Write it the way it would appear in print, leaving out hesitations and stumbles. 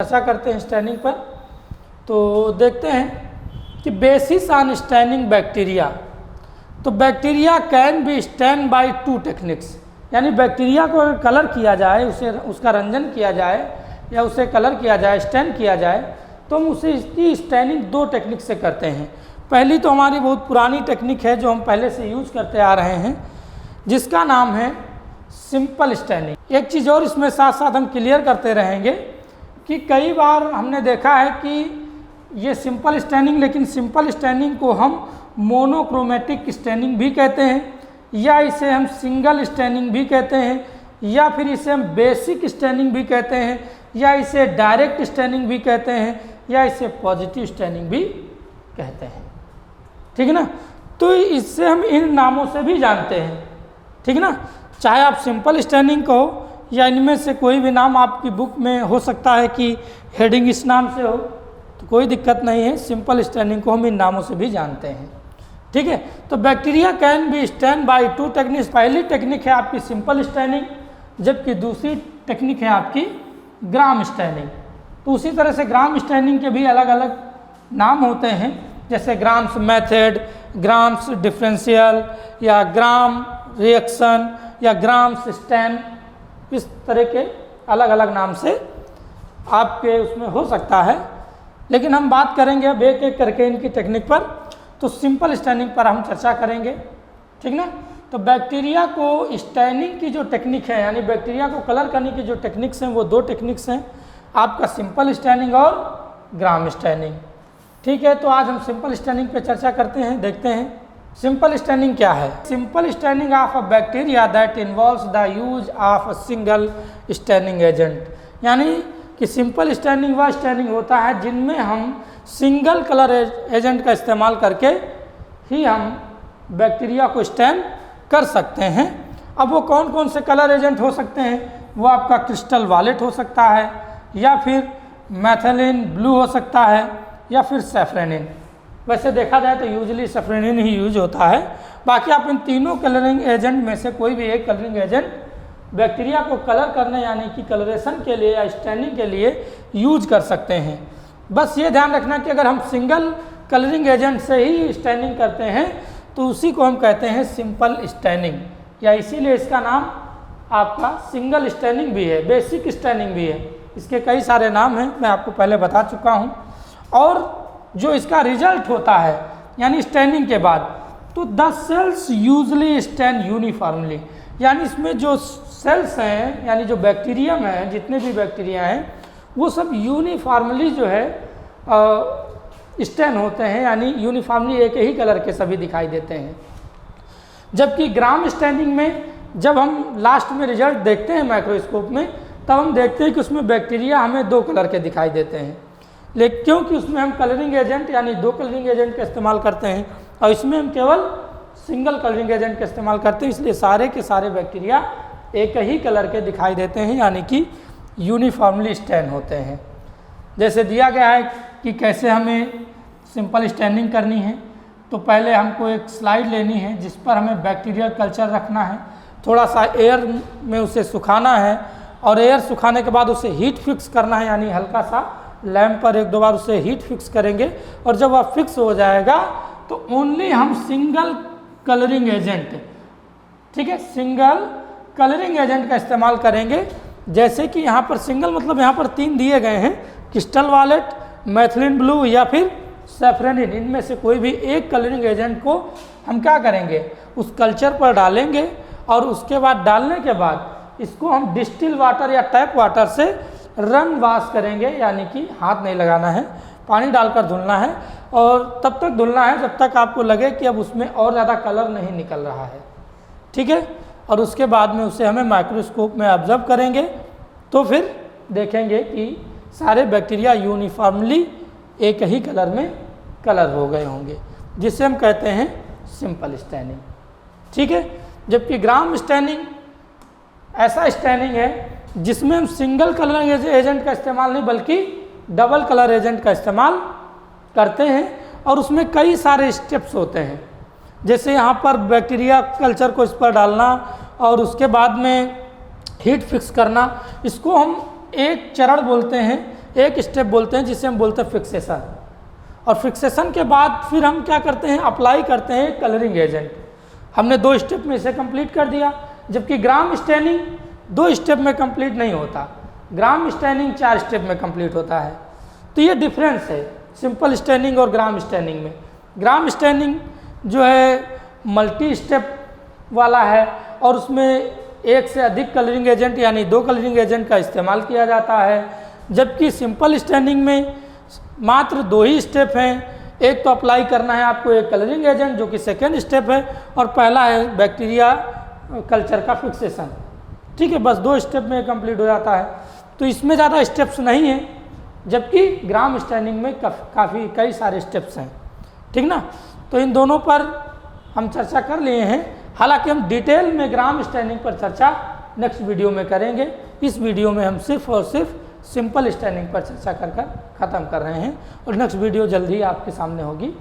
चर्चा करते हैं स्टैनिंग पर। तो देखते हैं कि बेसिस ऑन स्टैनिंग बैक्टीरिया। तो bacteria can be stand by two techniques, यानी बैक्टीरिया को अगर कलर किया जाए, उसे उसका रंजन किया जाए या उसे कलर किया जाए, स्टैन किया जाए, तो हम उसे इसकी स्टैनिंग दो टेक्निक से करते हैं। पहली तो हमारी बहुत पुरानी टेक्निक है जो हम पहले से यूज करते आ रहे हैं, जिसका नाम है सिंपल स्टैनिंग। एक चीज़ और इसमें साथ साथ हम क्लियर करते रहेंगे कि कई बार हमने देखा है कि ये सिंपल स्टैनिंग, लेकिन सिंपल स्टैनिंग को हम मोनोक्रोमेटिक स्टैनिंग भी कहते हैं, या इसे हम सिंगल स्टैनिंग भी कहते हैं, या फिर इसे हम बेसिक स्टैनिंग भी कहते हैं, या इसे डायरेक्ट स्टैनिंग भी कहते हैं, या इसे पॉजिटिव स्टैनिंग भी कहते हैं। ठीक है ना। तो इससे हम इन नामों से भी जानते हैं। ठीक है ना। चाहे आप सिंपल स्टैनिंग कहो या इनमें से कोई भी नाम आपकी बुक में हो सकता है कि हेडिंग इस नाम से हो, तो कोई दिक्कत नहीं है। सिंपल स्टैनिंग को हम इन नामों से भी जानते हैं। ठीक है। तो bacteria can be stand by two techniques. पहली टेक्निक है आपकी सिंपल स्टैनिंग, जबकि दूसरी टेक्निक है आपकी ग्राम स्टैनिंग। तो उसी तरह से ग्राम स्टैनिंग के भी अलग अलग नाम होते हैं, जैसे ग्राम्स मेथड, ग्राम्स डिफरेंशियल, या ग्राम रिएक्शन, या ग्राम्स स्टैन। इस तरह के अलग अलग नाम से आपके उसमें हो सकता है, लेकिन हम बात करेंगे अब एक एक करके इनकी टेक्निक पर। तो सिंपल स्टैनिंग पर हम चर्चा करेंगे। ठीक ना। तो बैक्टीरिया को स्टैनिंग की जो टेक्निक है, यानी बैक्टीरिया को कलर करने की जो टेक्निक्स हैं, वो दो टेक्निक्स हैं, आपका सिंपल स्टैनिंग और ग्राम स्टैनिंग। ठीक है। तो आज हम सिंपल स्टैनिंग पे चर्चा करते हैं, देखते हैं सिंपल स्टैनिंग क्या है। Simple staining of a bacteria that involves the use of a single staining agent, यानी कि सिंपल स्टैनिंग वह स्टैनिंग होता है जिनमें हम सिंगल कलर एजेंट का इस्तेमाल करके ही हम बैक्टीरिया को स्टैन कर सकते हैं। अब वो कौन कौन से कलर एजेंट हो सकते हैं? वो आपका क्रिस्टल वायलेट हो सकता है, या फिर मैथिलीन ब्लू हो सकता है, या फिर सैफ्रेनिन। वैसे देखा जाए तो यूजली सैफ्रेनिन ही यूज होता है। बाकी आप इन तीनों कलरिंग एजेंट में से कोई भी एक कलरिंग एजेंट बैक्टीरिया को कलर करने, यानी कि कलरेशन के लिए या स्टैनिंग के लिए यूज कर सकते हैं। बस ये ध्यान रखना कि अगर हम सिंगल कलरिंग एजेंट से ही स्टैनिंग करते हैं तो उसी को हम कहते हैं सिंपल स्टैनिंग, या इसीलिए इसका नाम आपका सिंगल स्टैनिंग भी है, बेसिक स्टैनिंग भी है। इसके कई सारे नाम हैं, मैं आपको पहले बता चुका हूँ। और जो इसका रिजल्ट होता है, यानी स्टैनिंग के बाद, तो the cells usually stain uniformly, यानी इसमें जो सेल्स हैं, यानी जो बैक्टीरियम है, जितने भी बैक्टीरिया हैं, वो सब यूनिफॉर्मली जो है स्टैन होते हैं, यानी यूनिफॉर्मली एक ही कलर के सभी दिखाई देते हैं। जबकि ग्राम स्टैनिंग में जब हम लास्ट में रिजल्ट देखते हैं माइक्रोस्कोप में, तब हम देखते हैं कि उसमें बैक्टीरिया हमें दो कलर के दिखाई देते हैं, लेकिन क्योंकि उसमें हम कलरिंग एजेंट यानी दो कलरिंग एजेंट का इस्तेमाल करते हैं, और इसमें हम केवल सिंगल कलरिंग एजेंट का इस्तेमाल करते हैं, इसलिए सारे के सारे बैक्टीरिया एक ही कलर के दिखाई देते हैं, यानी कि यूनिफॉर्मली स्टैन होते हैं। जैसे दिया गया है कि कैसे हमें सिंपल स्टैनिंग करनी है, तो पहले हमको एक स्लाइड लेनी है जिस पर हमें बैक्टीरियल कल्चर रखना है, थोड़ा सा एयर में उसे सुखाना है, और एयर सुखाने के बाद उसे हीट फिक्स करना है, यानी हल्का सा लैंप पर एक दो बार उसे हीट फिक्स करेंगे, और जब वह फिक्स हो जाएगा तो ओनली हम सिंगल कलरिंग एजेंट, ठीक है, सिंगल कलरिंग एजेंट का इस्तेमाल करेंगे। जैसे कि यहाँ पर सिंगल मतलब यहाँ पर तीन दिए गए हैं, क्रिस्टल वायलेट, मैथिलीन ब्लू, या फिर सैफ्रेनिन। इनमें से कोई भी एक कलरिंग एजेंट को हम क्या करेंगे, उस कल्चर पर डालेंगे, और उसके बाद डालने के बाद इसको हम डिस्टिल वाटर या टैप वाटर से रन वॉश करेंगे, यानी कि हाथ नहीं लगाना है, पानी डालकर धुलना है, और तब तक धुलना है जब तक आपको लगे कि अब उसमें और ज़्यादा कलर नहीं निकल रहा है। ठीक है। और उसके बाद में उसे हमें माइक्रोस्कोप में ऑब्जर्व करेंगे, तो फिर देखेंगे कि सारे बैक्टीरिया यूनिफॉर्मली एक ही कलर में कलर हो गए होंगे, जिसे हम कहते हैं सिंपल स्टैनिंग। ठीक है। जबकि ग्राम स्टैनिंग ऐसा स्टैनिंग है जिसमें हम सिंगल कलर एजेंट का इस्तेमाल नहीं बल्कि डबल कलर एजेंट का इस्तेमाल करते हैं, और उसमें कई सारे स्टेप्स होते हैं। जैसे यहाँ पर बैक्टीरिया कल्चर को इस पर डालना, और उसके बाद में हीट फिक्स करना, इसको हम एक चरण बोलते हैं, एक स्टेप बोलते हैं जिसे हम बोलते हैं फिक्सेशन, और फिक्सेशन के बाद फिर हम क्या करते हैं, अप्लाई करते हैं कलरिंग एजेंट। हमने 2 स्टेप में इसे कंप्लीट कर दिया, जबकि ग्राम स्टेनिंग 2 स्टेप में कंप्लीट नहीं होता, ग्राम स्टेनिंग 4 स्टेप में कंप्लीट होता है। तो ये डिफरेंस है सिंपल स्टेनिंग और ग्राम स्टेनिंग में। ग्राम स्टेनिंग जो है मल्टी स्टेप वाला है और उसमें एक से अधिक कलरिंग एजेंट यानी 2 कलरिंग एजेंट का इस्तेमाल किया जाता है, जबकि सिंपल स्टेनिंग में मात्र 2 ही स्टेप हैं। एक तो अप्लाई करना है आपको एक कलरिंग एजेंट जो कि सेकेंड स्टेप है, और पहला है बैक्टीरिया कल्चर का फिक्सेशन। ठीक है, बस 2 स्टेप में कंप्लीट हो जाता है, तो इसमें ज़्यादा स्टेप्स नहीं हैं, जबकि ग्राम स्टेनिंग में काफ़ी कई सारे स्टेप्स हैं। ठीक ना, तो इन दोनों पर हम चर्चा कर लिए हैं। हालांकि हम डिटेल में ग्राम स्टेनिंग पर चर्चा नेक्स्ट वीडियो में करेंगे। इस वीडियो में हम सिर्फ और सिर्फ सिंपल स्टेनिंग पर चर्चा कर ख़त्म कर रहे हैं, और नेक्स्ट वीडियो जल्दी आपके सामने होगी।